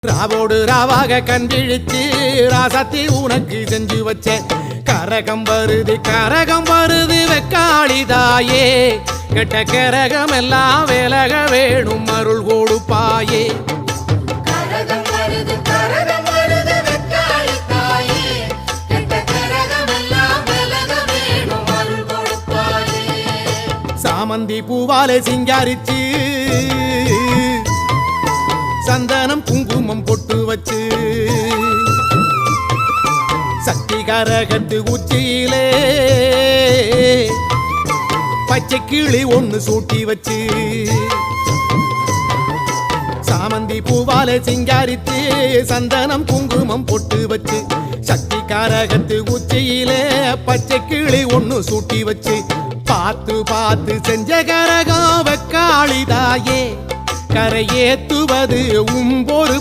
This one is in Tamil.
ராவோடு ராவாக கண் விழிச்சு ராசத்தி உனக்கு செஞ்சு வச்ச கரகம் வருது வெக்காளிதாயே கெட்ட கரகம் எல்லாம் விலக வேணும் அருள் கொடுப்பாயே. சாமந்தி பூவாலே சிங்காரிச்சு சந்தனம் குங்குமம் பொட்டு வச்சு சக்தி கரகத்து உச்சியிலே பச்சை கிளி ஒண்ணு சூட்டி வச்சு சாமந்தி பூவாலே சிங்காரித்து சந்தனம் குங்குமம் பொட்டு வச்சு சக்தி கரகத்து உச்சியிலே பச்சை கிளி ஒண்ணு சூட்டி வச்சு பார்த்து பார்த்து செஞ்ச கரகம் வெக்காளிதாயே கரையேத்துவது உம்பொரு